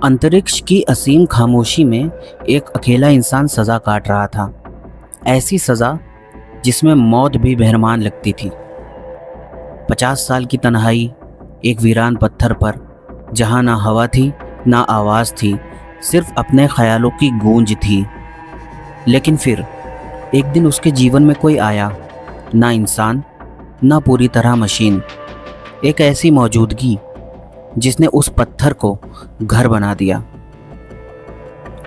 अंतरिक्ष की असीम खामोशी में एक अकेला इंसान सज़ा काट रहा था। ऐसी सज़ा जिसमें मौत भी बेरहमान लगती थी। 50 साल की तन्हाई एक वीरान पत्थर पर, जहाँ ना हवा थी ना आवाज़ थी, सिर्फ अपने ख्यालों की गूंज थी। लेकिन फिर एक दिन उसके जीवन में कोई आया, ना इंसान ना पूरी तरह मशीन, एक ऐसी मौजूदगी जिसने उस पत्थर को घर बना दिया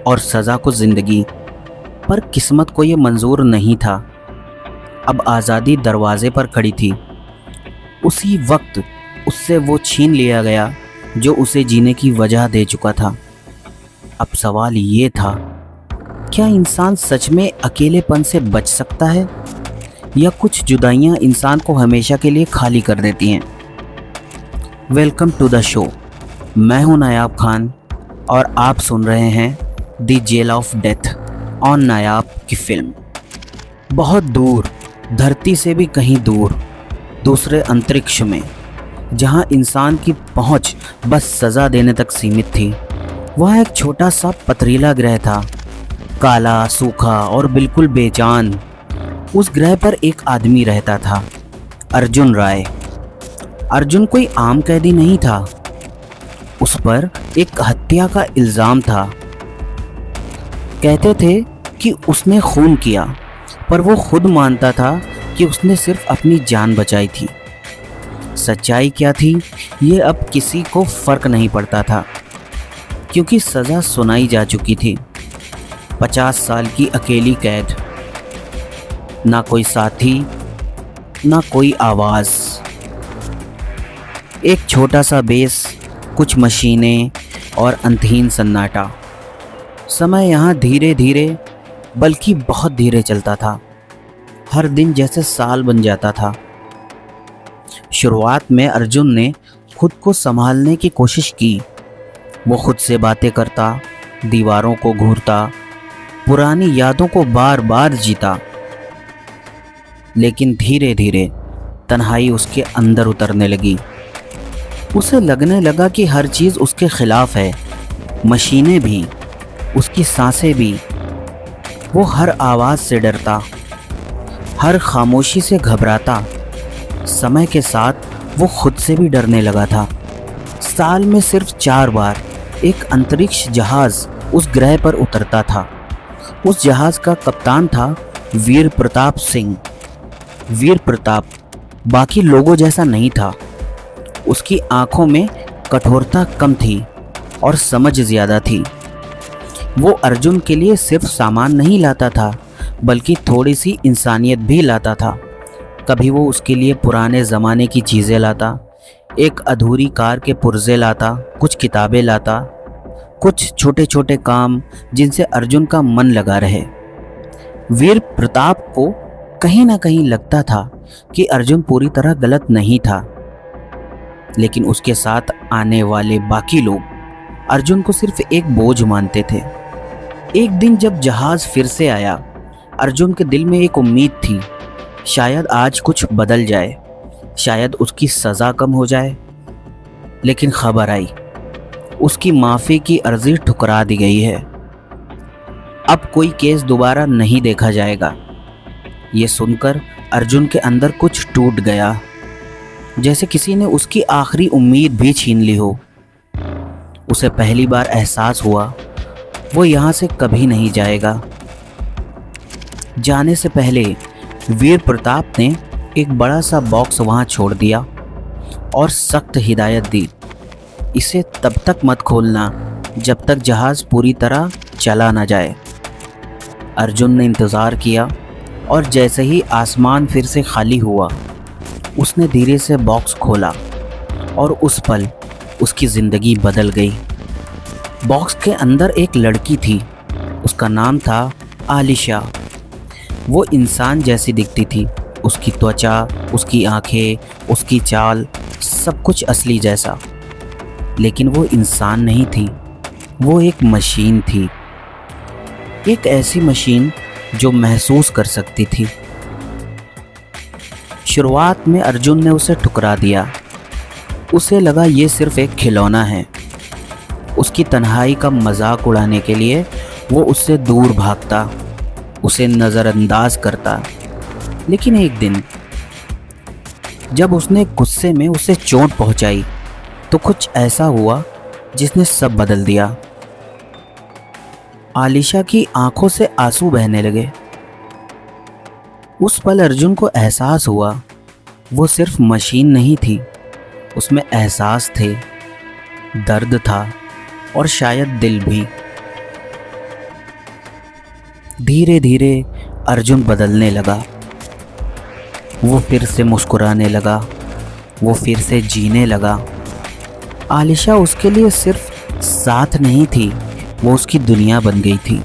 और सज़ा को ज़िंदगी। पर किस्मत को ये मंजूर नहीं था। अब आज़ादी दरवाजे पर खड़ी थी। उसी वक्त उससे वो छीन लिया गया जो उसे जीने की वजह दे चुका था। अब सवाल ये था, क्या इंसान सच में अकेलेपन से बच सकता है, या कुछ जुदाइयाँ इंसान को हमेशा के लिए खाली कर देती हैं। Welcome to the show. मैं हूं नायाब खान और आप सुन रहे हैं the jail of death on Nayab की फिल्म। बहुत दूर, धरती से भी कहीं दूर, दूसरे अंतरिक्ष में, जहां इंसान की पहुंच बस सज़ा देने तक सीमित थी, वह एक छोटा सा पथरीला ग्रह था, काला, सूखा और बिल्कुल बेजान। उस ग्रह पर एक आदमी रहता था, अर्जुन राय। अर्जुन कोई आम कैदी नहीं था। उस पर एक हत्या का इल्ज़ाम था। कहते थे कि उसने खून किया, पर वो खुद मानता था कि उसने सिर्फ अपनी जान बचाई थी। सच्चाई क्या थी ये अब किसी को फ़र्क नहीं पड़ता था, क्योंकि सज़ा सुनाई जा चुकी थी। 50 साल की अकेली कैद, ना कोई साथी ना कोई आवाज़। एक छोटा सा बेस, कुछ मशीनें और अंतहीन सन्नाटा। समय यहाँ धीरे धीरे, बल्कि बहुत धीरे चलता था। हर दिन जैसे साल बन जाता था। शुरुआत में अर्जुन ने खुद को संभालने की कोशिश की। वो खुद से बातें करता, दीवारों को घूरता, पुरानी यादों को बार बार जीता। लेकिन धीरे धीरे तन्हाई उसके अंदर उतरने लगी। उसे लगने लगा कि हर चीज़ उसके खिलाफ है, मशीनें भी, उसकी सांसें भी। वो हर आवाज़ से डरता, हर खामोशी से घबराता। समय के साथ वो खुद से भी डरने लगा था। साल में सिर्फ 4 बार एक अंतरिक्ष जहाज़ उस ग्रह पर उतरता था। उस जहाज़ का कप्तान था वीर प्रताप सिंह। वीर प्रताप बाकी लोगों जैसा नहीं था। उसकी आंखों में कठोरता कम थी और समझ ज़्यादा थी। वो अर्जुन के लिए सिर्फ सामान नहीं लाता था, बल्कि थोड़ी सी इंसानियत भी लाता था। कभी वो उसके लिए पुराने ज़माने की चीज़ें लाता, एक अधूरी कार के पुर्जे लाता, कुछ किताबें लाता, कुछ छोटे छोटे काम जिनसे अर्जुन का मन लगा रहे। वीर प्रताप को कहीं ना कहीं लगता था कि अर्जुन पूरी तरह गलत नहीं था, लेकिन उसके साथ आने वाले बाकी लोग अर्जुन को सिर्फ एक बोझ मानते थे। एक दिन जब जहाज़ फिर से आया, अर्जुन के दिल में एक उम्मीद थी। शायद आज कुछ बदल जाए, शायद उसकी सज़ा कम हो जाए। लेकिन खबर आई, उसकी माफ़ी की अर्जी ठुकरा दी गई है। अब कोई केस दोबारा नहीं देखा जाएगा। ये सुनकर अर्जुन के अंदर कुछ टूट गया, जैसे किसी ने उसकी आखिरी उम्मीद भी छीन ली हो। उसे पहली बार एहसास हुआ वो यहाँ से कभी नहीं जाएगा। जाने से पहले वीर प्रताप ने एक बड़ा सा बॉक्स वहाँ छोड़ दिया और सख्त हिदायत दी, इसे तब तक मत खोलना जब तक जहाज़ पूरी तरह चला ना जाए। अर्जुन ने इंतज़ार किया और जैसे ही आसमान फिर से खाली हुआ, उसने धीरे से बॉक्स खोला और उस पल उसकी ज़िंदगी बदल गई। बॉक्स के अंदर एक लड़की थी। उसका नाम था आलिशा। वो इंसान जैसी दिखती थी। उसकी त्वचा, उसकी आंखें, उसकी चाल, सब कुछ असली जैसा। लेकिन वो इंसान नहीं थी, वो एक मशीन थी। एक ऐसी मशीन जो महसूस कर सकती थी। शुरुआत में अर्जुन ने उसे ठुकरा दिया। उसे लगा ये सिर्फ एक खिलौना है। उसकी तन्हाई का मजाक उड़ाने के लिए वो उससे दूर भागता, उसे नज़रअंदाज करता। लेकिन एक दिन जब उसने गुस्से में उसे चोट पहुंचाई तो कुछ ऐसा हुआ जिसने सब बदल दिया। आलिशा की आंखों से आंसू बहने लगे। उस पल अर्जुन को एहसास हुआ वो सिर्फ मशीन नहीं थी, उसमें एहसास थे, दर्द था और शायद दिल भी। धीरे धीरे अर्जुन बदलने लगा। वो फिर से मुस्कुराने लगा, वो फिर से जीने लगा। आलिशा उसके लिए सिर्फ साथ नहीं थी, वो उसकी दुनिया बन गई थी।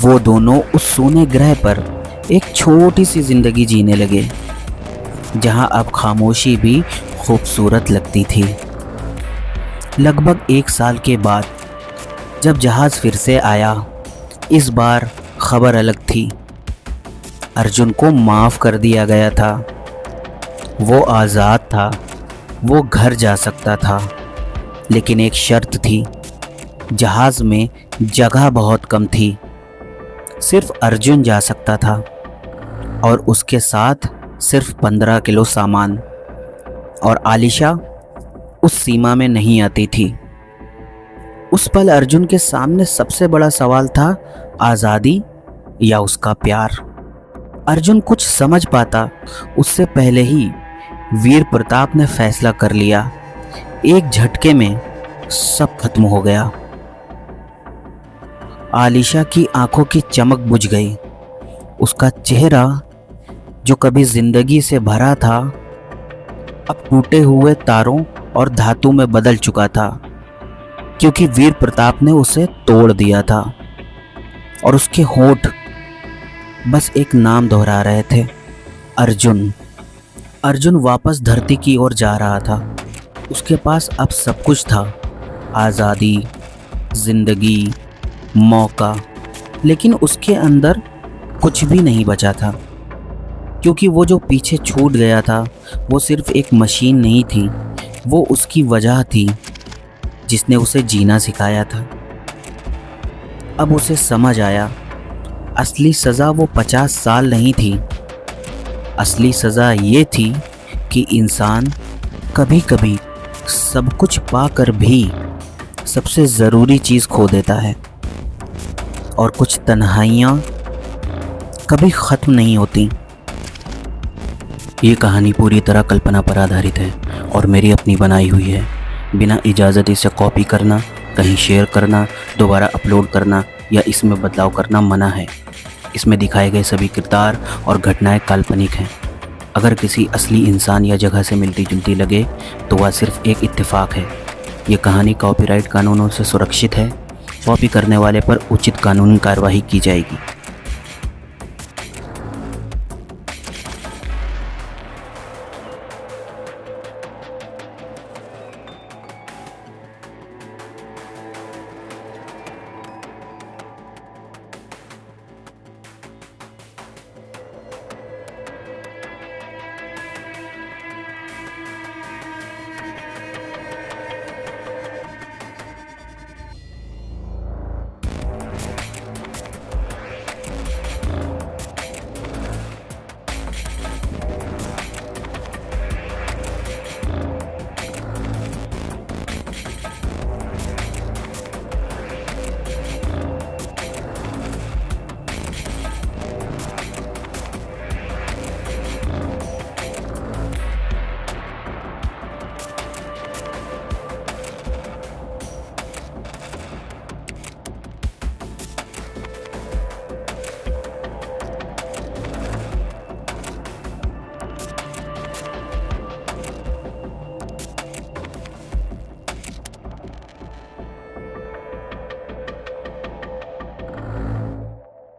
वो दोनों उस सोने ग्रह पर एक छोटी सी जिंदगी जीने लगे, जहां अब खामोशी भी खूबसूरत लगती थी। लगभग 1 साल के बाद जब जहाज़ फिर से आया, इस बार खबर अलग थी। अर्जुन को माफ़ कर दिया गया था, वो आज़ाद था, वो घर जा सकता था। लेकिन एक शर्त थी, जहाज़ में जगह बहुत कम थी, सिर्फ अर्जुन जा सकता था और उसके साथ सिर्फ 15 किलो सामान। और आलिशा उस सीमा में नहीं आती थी। उस पल अर्जुन के सामने सबसे बड़ा सवाल था, आज़ादी या उसका प्यार। अर्जुन कुछ समझ पाता उससे पहले ही वीर प्रताप ने फैसला कर लिया। एक झटके में सब खत्म हो गया। आलिशा की आंखों की चमक बुझ गई। उसका चेहरा जो कभी जिंदगी से भरा था, अब टूटे हुए तारों और धातु में बदल चुका था, क्योंकि वीर प्रताप ने उसे तोड़ दिया था। और उसके होंठ बस एक नाम दोहरा रहे थे, अर्जुन। अर्जुन वापस धरती की ओर जा रहा था। उसके पास अब सब कुछ था, आज़ादी, जिंदगी, मौका। लेकिन उसके अंदर कुछ भी नहीं बचा था, क्योंकि वो जो पीछे छूट गया था वो सिर्फ एक मशीन नहीं थी, वो उसकी वजह थी जिसने उसे जीना सिखाया था। अब उसे समझ आया, असली सज़ा वो 50 साल नहीं थी। असली सज़ा ये थी कि इंसान कभी कभी सब कुछ पाकर भी सबसे ज़रूरी चीज़ खो देता है। और कुछ तन्हाइयाँ कभी ख़त्म नहीं होती। ये कहानी पूरी तरह कल्पना पर आधारित है और मेरी अपनी बनाई हुई है। बिना इजाज़त इसे कॉपी करना, कहीं शेयर करना, दोबारा अपलोड करना या इसमें बदलाव करना मना है। इसमें दिखाए गए सभी किरदार और घटनाएं काल्पनिक हैं। अगर किसी असली इंसान या जगह से मिलती जुलती लगे तो वह सिर्फ एक इत्तेफाक है। ये कहानी कॉपीराइट कानूनों से सुरक्षित है। कॉपी करने वाले पर उचित कानूनी कार्रवाई की जाएगी।